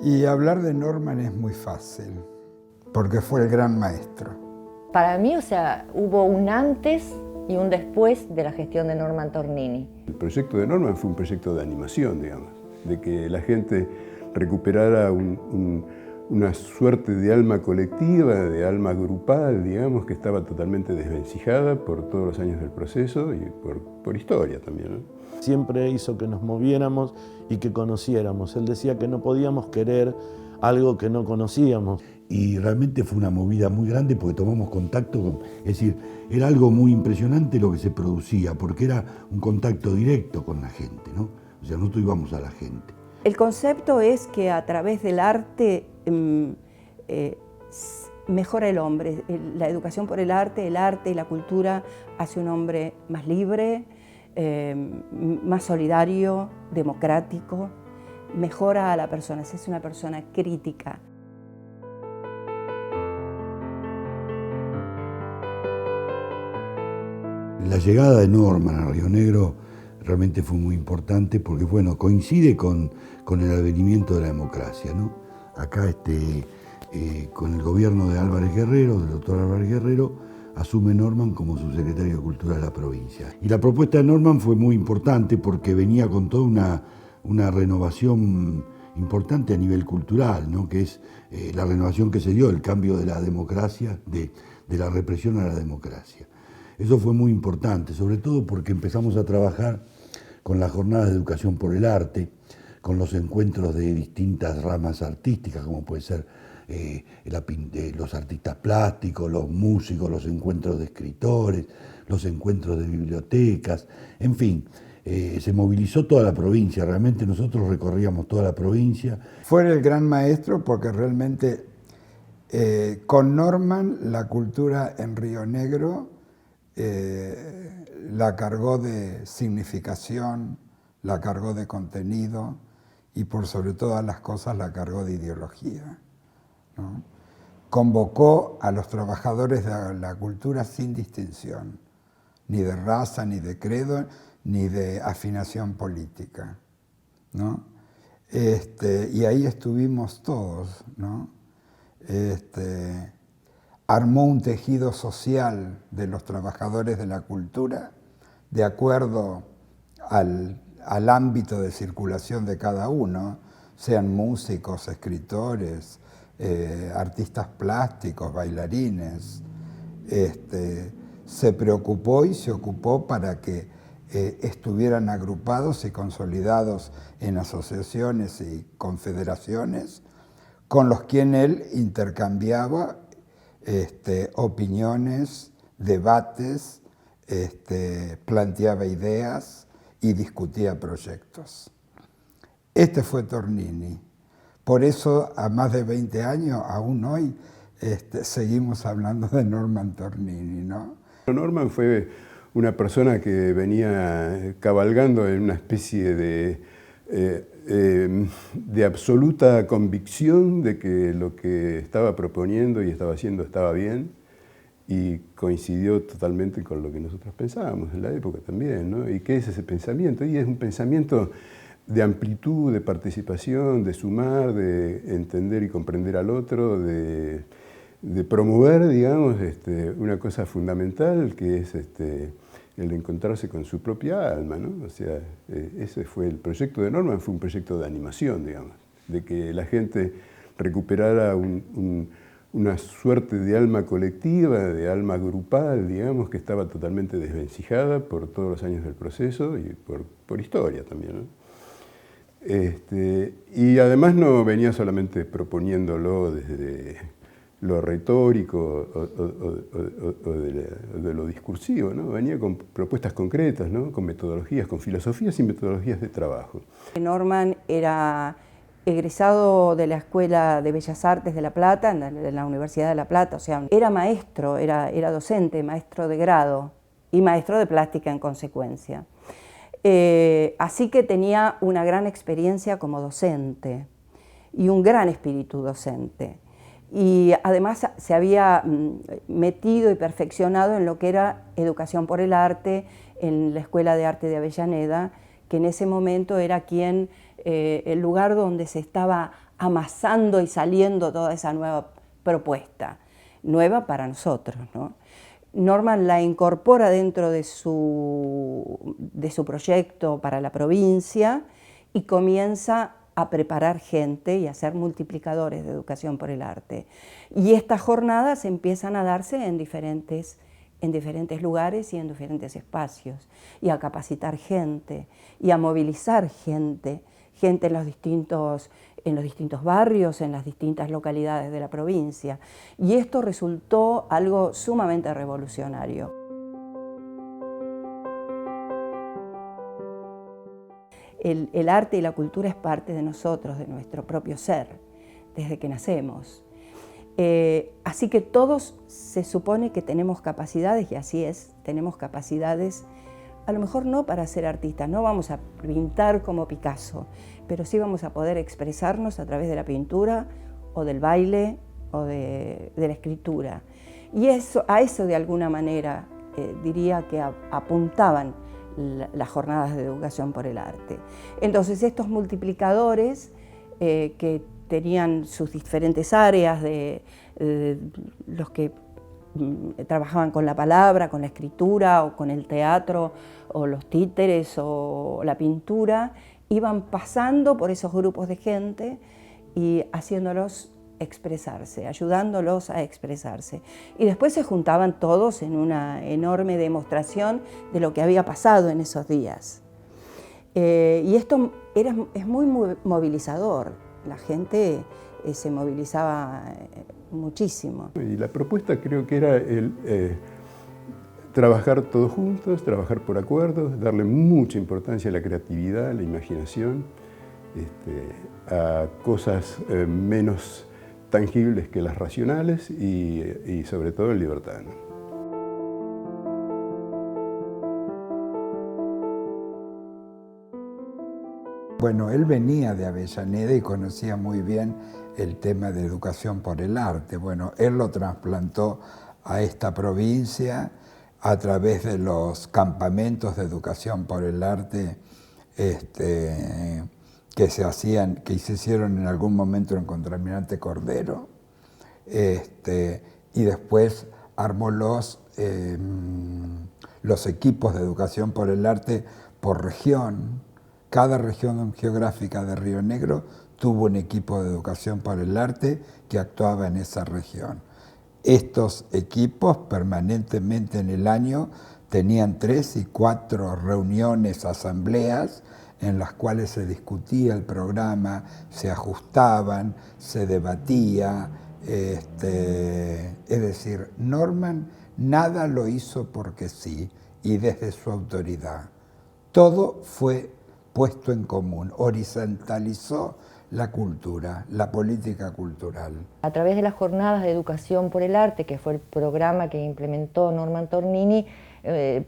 Y hablar de Norman es muy fácil, porque fue el gran maestro. Para mí, hubo un antes y un después de la gestión de Norman Tornini. El proyecto de Norman fue un proyecto de animación, digamos, de que la gente recuperara una suerte de alma colectiva, de alma grupal, digamos, que estaba totalmente desvencijada por todos los años del proceso y por historia también, ¿no? Siempre hizo que nos moviéramos y que conociéramos. Él decía que no podíamos querer algo que no conocíamos. Y realmente fue una movida muy grande porque tomamos contacto, es decir, era algo muy impresionante lo que se producía, porque era un contacto directo con la gente, ¿no? O sea, nosotros íbamos a la gente. El concepto es que a través del arte mejora el hombre. La educación por el arte y la cultura hace un hombre más libre, más solidario, democrático, mejora a la persona, es una persona crítica. La llegada de Norman a Río Negro realmente fue muy importante porque, bueno, coincide con el advenimiento de la democracia, ¿no? Acá, con el gobierno de Álvarez Guerrero, del doctor Álvarez Guerrero, asume Norman como subsecretario de Cultura de la provincia. Y la propuesta de Norman fue muy importante porque venía con toda una renovación importante a nivel cultural, ¿no? Que es la renovación que se dio, el cambio de la democracia, de la represión a la democracia. Eso fue muy importante, sobre todo porque empezamos a trabajar con las jornadas de educación por el arte, con los encuentros de distintas ramas artísticas, como puede ser los artistas plásticos, los músicos, los encuentros de escritores, los encuentros de bibliotecas, en fin, se movilizó toda la provincia, realmente nosotros recorríamos toda la provincia. Fue el gran maestro porque realmente con Norman la cultura en Río Negro la cargó de significación, la cargó de contenido y por sobre todas las cosas la cargó de ideología, ¿no? Convocó a los trabajadores de la cultura sin distinción, ni de raza, ni de credo, ni de afinación política, ¿no? Y ahí estuvimos todos, ¿no? Armó un tejido social de los trabajadores de la cultura de acuerdo al ámbito de circulación de cada uno, sean músicos, escritores, artistas plásticos, bailarines. Se preocupó y se ocupó para que estuvieran agrupados y consolidados en asociaciones y confederaciones con los quienes él intercambiaba opiniones, debates, planteaba ideas y discutía proyectos. Este fue Tornini. Por eso, a más de 20 años, aún hoy, seguimos hablando de Norman Tornini, ¿no? Norman fue una persona que venía cabalgando en una especie de absoluta convicción de que lo que estaba proponiendo y estaba haciendo estaba bien y coincidió totalmente con lo que nosotros pensábamos en la época también, ¿no? ¿Y qué es ese pensamiento? Y es un pensamiento de amplitud, de participación, de sumar, de entender y comprender al otro, de promover, digamos, una cosa fundamental que es el encontrarse con su propia alma, ¿no? O sea, ese fue el proyecto de Norman, fue un proyecto de animación, digamos, de que la gente recuperara una suerte de alma colectiva, de alma grupal, digamos, que estaba totalmente desvencijada por todos los años del proceso y por historia también, ¿no? Y además no venía solamente proponiéndolo desde lo retórico o de lo discursivo, ¿no? Venía con propuestas concretas, ¿no? Con metodologías, con filosofías y metodologías de trabajo. Norman era egresado de la Escuela de Bellas Artes de La Plata, de la Universidad de La Plata, o sea, era maestro, era docente, maestro de grado y maestro de plástica en consecuencia. Así que tenía una gran experiencia como docente y un gran espíritu docente. Y además se había metido y perfeccionado en lo que era educación por el arte en la Escuela de Arte de Avellaneda, que en ese momento era el lugar donde se estaba amasando y saliendo toda esa nueva propuesta, nueva para nosotros, ¿no? Norman la incorpora dentro de su proyecto para la provincia y comienza a preparar gente y a ser multiplicadores de educación por el arte. Y estas jornadas empiezan a darse en diferentes lugares y en diferentes espacios, y a capacitar gente, y a movilizar gente en los distintos barrios, en las distintas localidades de la provincia. Y esto resultó algo sumamente revolucionario. El arte y la cultura es parte de nosotros, de nuestro propio ser, desde que nacemos. Así que todos se supone que tenemos capacidades, y así es, tenemos capacidades, a lo mejor no para ser artistas, no vamos a pintar como Picasso, pero sí vamos a poder expresarnos a través de la pintura o del baile o de la escritura. Y a eso de alguna manera diría que apuntaban las jornadas de educación por el arte. Entonces estos multiplicadores que tenían sus diferentes áreas, los que trabajaban con la palabra, con la escritura o con el teatro o los títeres o la pintura, iban pasando por esos grupos de gente y haciéndolos expresarse, ayudándolos a expresarse. Y después se juntaban todos en una enorme demostración de lo que había pasado en esos días. Y esto es muy movilizador. La gente se movilizaba muchísimo. Y la propuesta creo que era trabajar todos juntos, trabajar por acuerdos, darle mucha importancia a la creatividad, a la imaginación, a cosas menos tangibles que las racionales y sobre todo en libertad, ¿no? Bueno, él venía de Avellaneda y conocía muy bien el tema de educación por el arte. Bueno, él lo trasplantó a esta provincia a través de los campamentos de educación por el arte que se hicieron en algún momento en Contralmirante Cordero, y después armó los equipos de educación por el arte por región. Cada región geográfica de Río Negro tuvo un equipo de educación por el arte que actuaba en esa región. Estos equipos permanentemente en el año tenían 3 y 4 reuniones, asambleas, en las cuales se discutía el programa, se ajustaban, se debatía. Es decir, Norman nada lo hizo porque sí y desde su autoridad. Todo fue puesto en común, horizontalizó la cultura, la política cultural. A través de las jornadas de educación por el arte, que fue el programa que implementó Norman Tornini,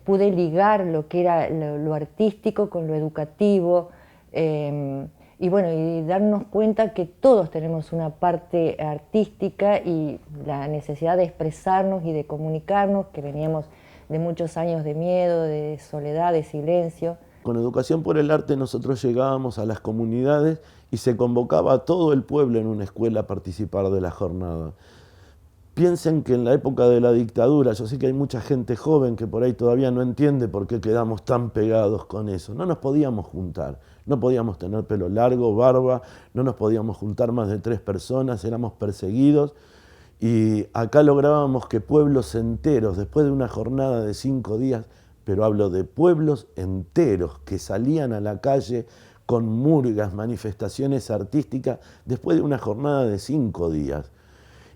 pude ligar lo que era lo artístico con lo educativo, y bueno, y darnos cuenta que todos tenemos una parte artística y la necesidad de expresarnos y de comunicarnos, que veníamos de muchos años de miedo, de soledad, de silencio. Con Educación por el Arte nosotros llegábamos a las comunidades y se convocaba a todo el pueblo en una escuela a participar de la jornada. Piensen que en la época de la dictadura, yo sé que hay mucha gente joven que por ahí todavía no entiende por qué quedamos tan pegados con eso. No nos podíamos juntar, no podíamos tener pelo largo, barba, no nos podíamos juntar más de 3 personas, éramos perseguidos. Y acá lográbamos que pueblos enteros, después de una jornada de 5 días, pero hablo de pueblos enteros que salían a la calle con murgas, manifestaciones artísticas, después de una jornada de 5 días.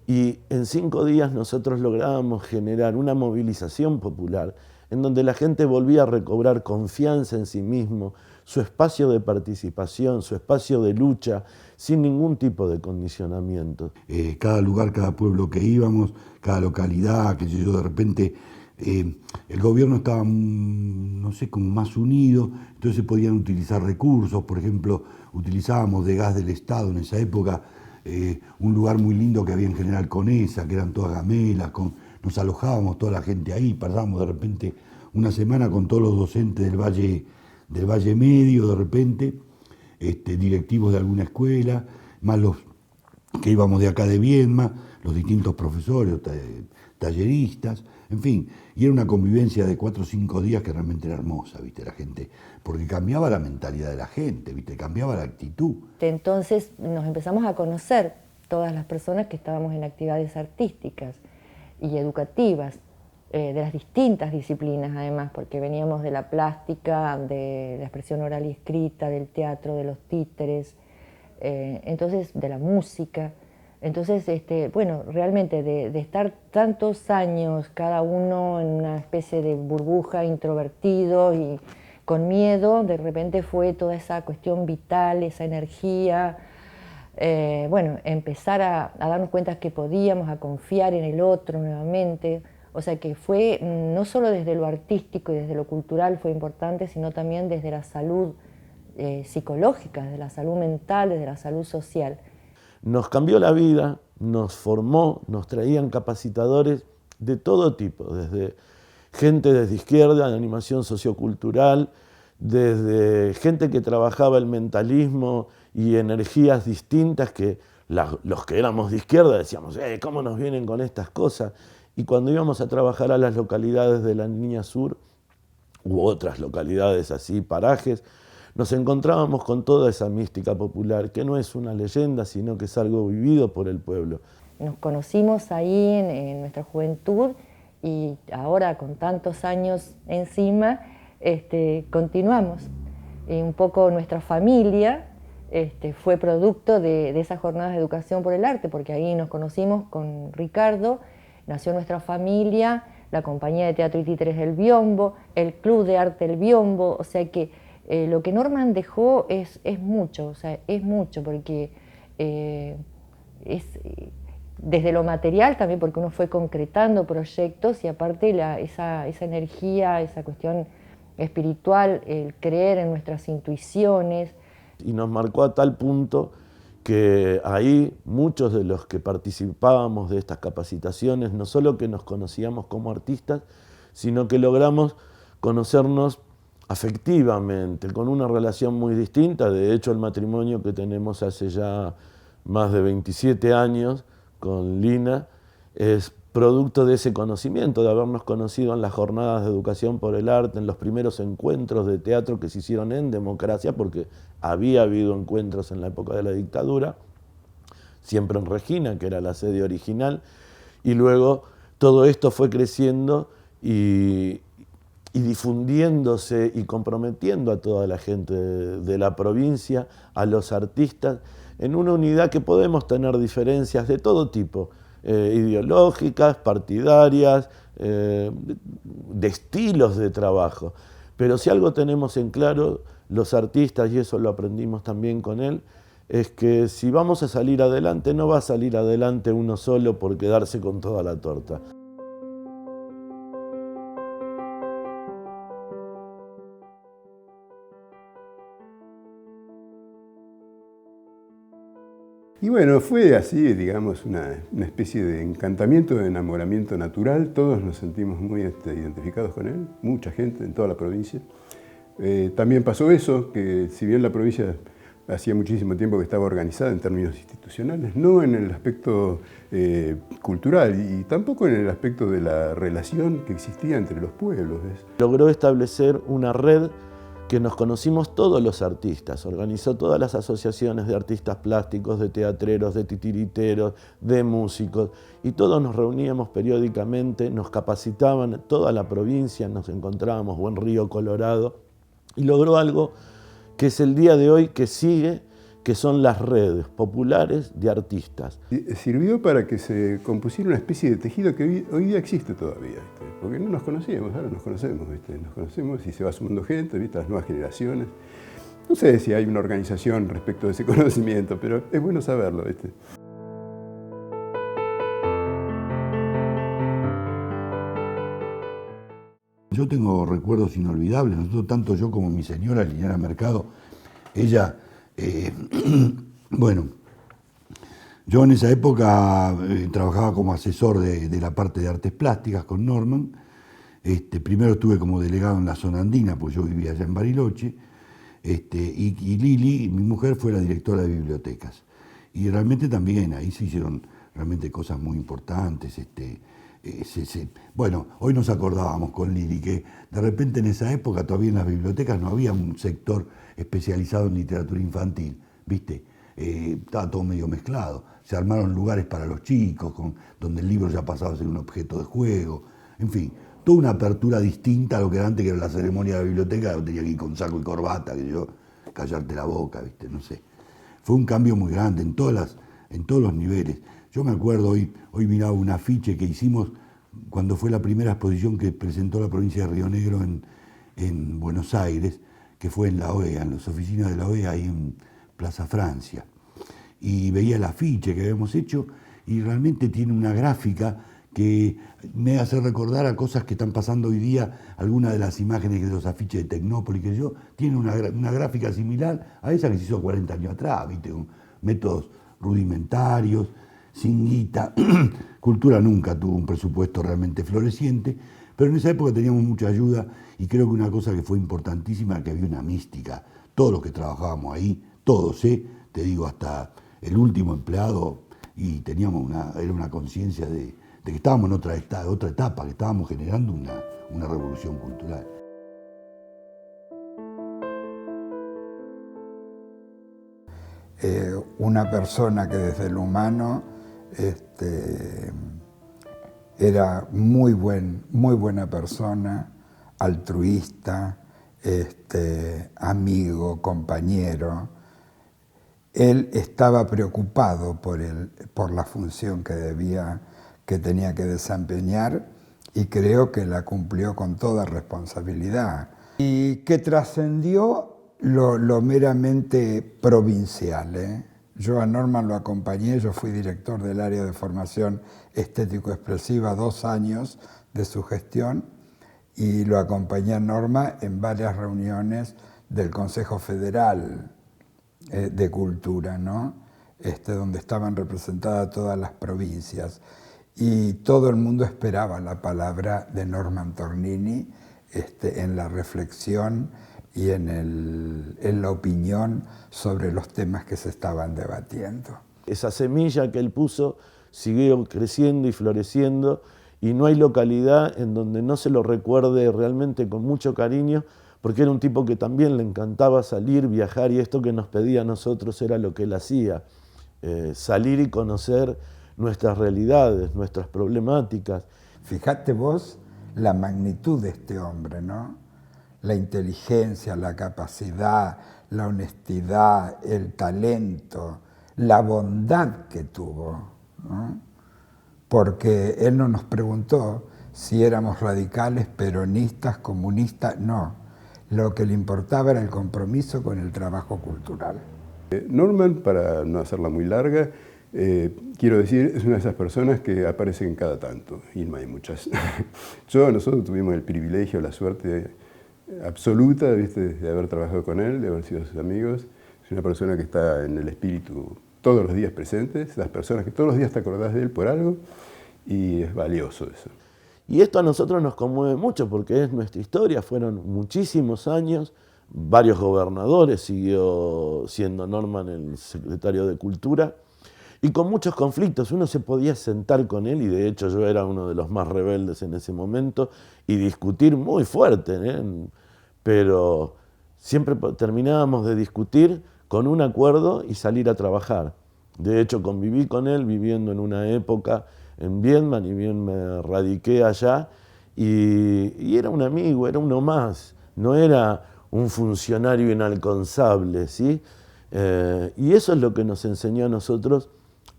Y en 5 días nosotros lográbamos generar una movilización popular en donde la gente volvía a recobrar confianza en sí mismo, su espacio de participación, su espacio de lucha, sin ningún tipo de condicionamiento. Cada lugar, cada pueblo que íbamos, cada localidad, que yo de repente... el gobierno estaba, no sé, como más unido, entonces se podían utilizar recursos. Por ejemplo, utilizábamos de gas del Estado en esa época un lugar muy lindo que había en General Conesa, que eran todas gamelas, nos alojábamos toda la gente ahí, pasábamos de repente una semana con todos los docentes del Valle Medio, de repente, directivos de alguna escuela, más los que íbamos de acá de Viedma, los distintos profesores, talleristas, en fin, y era una convivencia de 4 o 5 días que realmente era hermosa, ¿viste? La gente, porque cambiaba la mentalidad de la gente, ¿viste? Cambiaba la actitud. Entonces nos empezamos a conocer todas las personas que estábamos en actividades artísticas y educativas, de las distintas disciplinas además, porque veníamos de la plástica, de la expresión oral y escrita, del teatro, de los títeres, entonces de la música. Entonces, bueno, realmente de estar tantos años cada uno en una especie de burbuja, introvertido y con miedo, de repente fue toda esa cuestión vital, esa energía, bueno, empezar a darnos cuenta que podíamos, a confiar en el otro nuevamente. O sea que fue no solo desde lo artístico y desde lo cultural fue importante, sino también desde la salud psicológica, desde la salud mental, desde la salud social. Nos cambió la vida, nos formó, nos traían capacitadores de todo tipo, desde gente desde izquierda, de animación sociocultural, desde gente que trabajaba el mentalismo y energías distintas que los que éramos de izquierda decíamos, ¿cómo nos vienen con estas cosas? Y cuando íbamos a trabajar a las localidades de la Línea Sur, u otras localidades así, parajes, nos encontrábamos con toda esa mística popular, que no es una leyenda, sino que es algo vivido por el pueblo. Nos conocimos ahí en nuestra juventud y ahora con tantos años encima, continuamos. Un poco nuestra familia fue producto de esas jornadas de educación por el arte, porque ahí nos conocimos con Ricardo, nació nuestra familia, la compañía de teatro y títeres El Biombo, el club de arte El Biombo, o sea que lo que Norman dejó es mucho, o sea, es mucho, porque es desde lo material también, porque uno fue concretando proyectos y aparte esa energía, esa cuestión espiritual, el creer en nuestras intuiciones. Y nos marcó a tal punto que ahí muchos de los que participábamos de estas capacitaciones, no solo que nos conocíamos como artistas, sino que logramos conocernos afectivamente, con una relación muy distinta. De hecho, el matrimonio que tenemos hace ya más de 27 años con Lina es producto de ese conocimiento, de habernos conocido en las jornadas de educación por el arte, en los primeros encuentros de teatro que se hicieron en democracia, porque había habido encuentros en la época de la dictadura, siempre en Regina, que era la sede original, y luego todo esto fue creciendo y difundiéndose y comprometiendo a toda la gente de la provincia, a los artistas, en una unidad que podemos tener diferencias de todo tipo, ideológicas, partidarias, de estilos de trabajo. Pero si algo tenemos en claro, los artistas, y eso lo aprendimos también con él, es que si vamos a salir adelante, no va a salir adelante uno solo por quedarse con toda la torta. Y bueno, fue así, digamos, una especie de encantamiento, de enamoramiento natural. Todos nos sentimos muy identificados con él, mucha gente en toda la provincia. También pasó eso, que si bien la provincia hacía muchísimo tiempo que estaba organizada en términos institucionales, no en el aspecto cultural y tampoco en el aspecto de la relación que existía entre los pueblos. Logró establecer una red que nos conocimos todos los artistas, organizó todas las asociaciones de artistas plásticos, de teatreros, de titiriteros, de músicos, y todos nos reuníamos periódicamente, nos capacitaban, toda la provincia, nos encontrábamos, Buen Río, Colorado, y logró algo que es el día de hoy que sigue, que son las redes populares de artistas. Sirvió para que se compusiera una especie de tejido que hoy día existe todavía, porque no nos conocíamos, ahora nos conocemos, nos conocemos y se va sumando gente, las nuevas generaciones. No sé si hay una organización respecto de ese conocimiento, pero es bueno saberlo. Yo tengo recuerdos inolvidables, nosotros, tanto yo como mi señora Liliana Mercado, ella, bueno, yo en esa época trabajaba como asesor de la parte de artes plásticas con Norman. Primero estuve como delegado en la zona andina, pues yo vivía allá en Bariloche, y Lili, mi mujer, fue la directora de bibliotecas. Y realmente también ahí se hicieron realmente cosas muy importantes. Bueno, hoy nos acordábamos con Lili que de repente en esa época todavía en las bibliotecas no había un sector especializado en literatura infantil, ¿viste? Estaba todo medio mezclado. Se armaron lugares para los chicos, donde el libro ya pasaba a ser un objeto de juego. En fin, toda una apertura distinta a lo que era antes, que era la ceremonia de la biblioteca, tenía que ir con saco y corbata, que yo, callarte la boca, ¿viste? No sé. Fue un cambio muy grande en todos los niveles. Yo me acuerdo, hoy miraba un afiche que hicimos cuando fue la primera exposición que presentó la provincia de Río Negro en Buenos Aires, que fue en la OEA, en las oficinas de la OEA, ahí en Plaza Francia. Y veía el afiche que habíamos hecho y realmente tiene una gráfica que me hace recordar a cosas que están pasando hoy día, algunas de las imágenes de los afiches de Tecnópolis, que yo, tiene una gráfica similar a esa que se hizo 40 años atrás, ¿viste? Con métodos rudimentarios, sin guita. Cultura nunca tuvo un presupuesto realmente floreciente, pero en esa época teníamos mucha ayuda y creo que una cosa que fue importantísima, que había una mística. Todos los que trabajábamos ahí, todos, te digo, hasta el último empleado, y teníamos era una conciencia de que estábamos en otra etapa, que estábamos generando una revolución cultural. Una persona que desde el humano era muy buena persona, altruista, amigo, compañero. Él estaba preocupado por la función que tenía que desempeñar y creo que la cumplió con toda responsabilidad. Y que trascendió lo meramente provincial. Yo a Norman lo acompañé, yo fui director del área de formación estético-expresiva 2 años de su gestión y lo acompañé a Norma en varias reuniones del Consejo Federal de Cultura, ¿no? Donde estaban representadas todas las provincias y todo el mundo esperaba la palabra de Norman Tornini en la reflexión y en la opinión sobre los temas que se estaban debatiendo. Esa semilla que él puso siguió creciendo y floreciendo y no hay localidad en donde no se lo recuerde realmente con mucho cariño, porque era un tipo que también le encantaba salir, viajar, y esto que nos pedía a nosotros era lo que él hacía, salir y conocer nuestras realidades, nuestras problemáticas. Fíjate vos la magnitud de este hombre, ¿no? La inteligencia, la capacidad, la honestidad, el talento, la bondad que tuvo, ¿no? Porque él no nos preguntó si éramos radicales, peronistas, comunistas, no. Lo que le importaba era el compromiso con el trabajo cultural. Norman, para no hacerla muy larga, quiero decir, es una de esas personas que aparecen cada tanto, y no hay muchas. Nosotros tuvimos el privilegio, la suerte absoluta, ¿viste?, de haber trabajado con él, de haber sido sus amigos. Es una persona que está en el espíritu todos los días presente, esas personas que todos los días te acordás de él por algo, y es valioso eso. Y esto a nosotros nos conmueve mucho porque es nuestra historia, fueron muchísimos años, varios gobernadores, siguió siendo Norman el secretario de Cultura, y con muchos conflictos. Uno se podía sentar con él, y de hecho yo era uno de los más rebeldes en ese momento, y discutir muy fuerte, pero siempre terminábamos de discutir con un acuerdo y salir a trabajar. De hecho, conviví con él viviendo en una época en Viedma, y bien me radiqué allá, y era un amigo, era uno más, no era un funcionario inalcanzable, ¿sí? Y eso es lo que nos enseñó a nosotros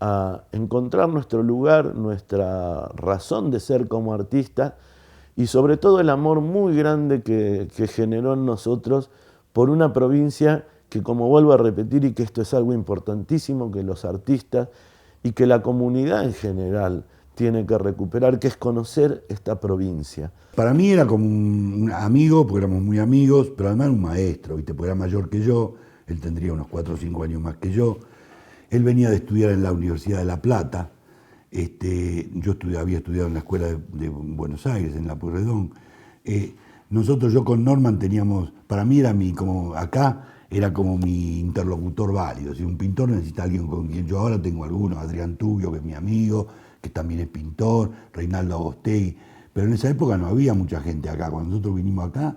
a encontrar nuestro lugar, nuestra razón de ser como artistas, y sobre todo el amor muy grande que generó en nosotros por una provincia que, como vuelvo a repetir, y que esto es algo importantísimo, que los artistas y que la comunidad en general tiene que recuperar, que es conocer esta provincia. Para mí era como un amigo, porque éramos muy amigos, pero además un maestro, ¿viste? Porque era mayor que yo, él tendría unos 4 o 5 años más que yo. Él venía de estudiar en la Universidad de La Plata, yo había estudiado en la Escuela de Buenos Aires, en La Pueyrredón. Yo con Norman teníamos, para mí era como acá, era como mi interlocutor válido. Si un pintor necesita alguien con quien yo ahora tengo algunos, Adrián Tubio, que es mi amigo, que también es pintor, Reinaldo Agostegui, pero en esa época no había mucha gente acá. Cuando nosotros vinimos acá,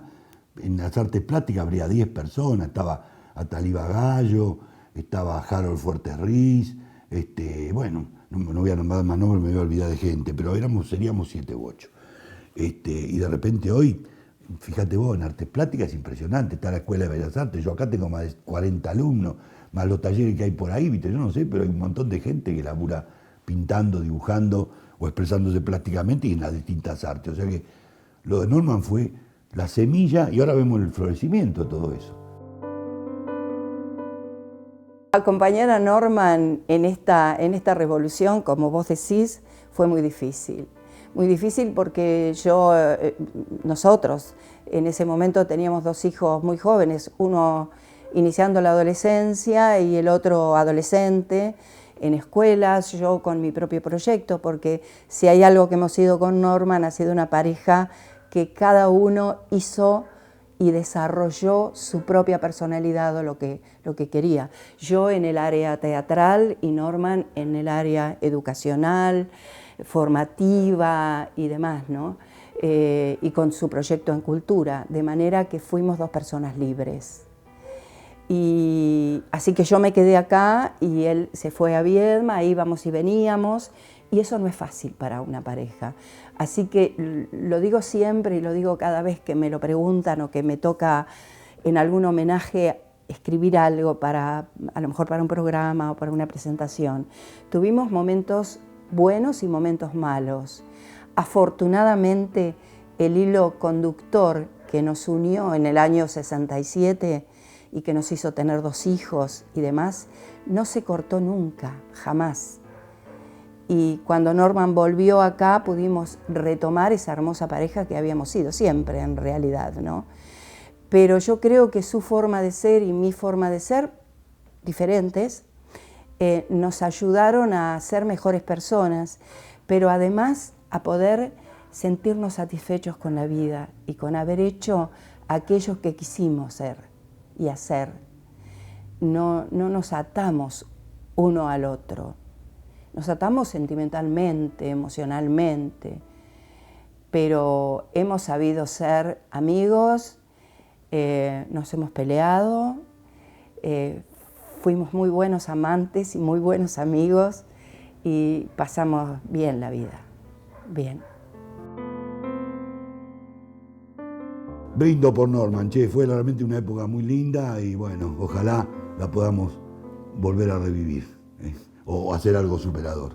en las artes plásticas habría 10 personas, estaba Ataliba Gallo, estaba Harold Fuertes Riz, bueno, no voy a nombrar más nombres, me voy a olvidar de gente, pero seríamos 7 u 8. Y de repente hoy, fíjate vos, en artes plásticas es impresionante, está la Escuela de Bellas Artes, yo acá tengo más de 40 alumnos, más los talleres que hay por ahí, ¿viste? Yo no sé, pero hay un montón de gente que labura pintando, dibujando o expresándose plásticamente y en las distintas artes. O sea que lo de Norman fue la semilla y ahora vemos el florecimiento de todo eso. Acompañar a Norman en esta revolución, como vos decís, fue muy difícil. Muy difícil porque nosotros en ese momento teníamos 2 hijos muy jóvenes, uno iniciando la adolescencia y el otro adolescente, en escuelas, yo con mi propio proyecto, porque si hay algo que hemos sido con Norman, ha sido una pareja que cada uno hizo y desarrolló su propia personalidad o lo que quería. Yo en el área teatral y Norman en el área educacional, formativa y demás, ¿no? Y con su proyecto en cultura, de manera que fuimos 2 personas libres. Y así que yo me quedé acá y él se fue a Viedma, íbamos y veníamos, y eso no es fácil para una pareja. Así que lo digo siempre y lo digo cada vez que me lo preguntan o que me toca en algún homenaje escribir algo a lo mejor para un programa o para una presentación. Tuvimos momentos buenos y momentos malos. Afortunadamente, el hilo conductor que nos unió en el año 67 y que nos hizo tener 2 hijos y demás, no se cortó nunca, jamás. Y cuando Norman volvió acá pudimos retomar esa hermosa pareja que habíamos sido siempre en realidad, ¿no? Pero yo creo que su forma de ser y mi forma de ser, diferentes, nos ayudaron a ser mejores personas, pero además a poder sentirnos satisfechos con la vida y con haber hecho aquello que quisimos ser y hacer. No nos atamos uno al otro. Nos atamos sentimentalmente, emocionalmente, pero hemos sabido ser amigos, nos hemos peleado, fuimos muy buenos amantes y muy buenos amigos y pasamos bien la vida, bien. Brindo por Norman, che, fue realmente una época muy linda y bueno, ojalá la podamos volver a revivir, o hacer algo superador.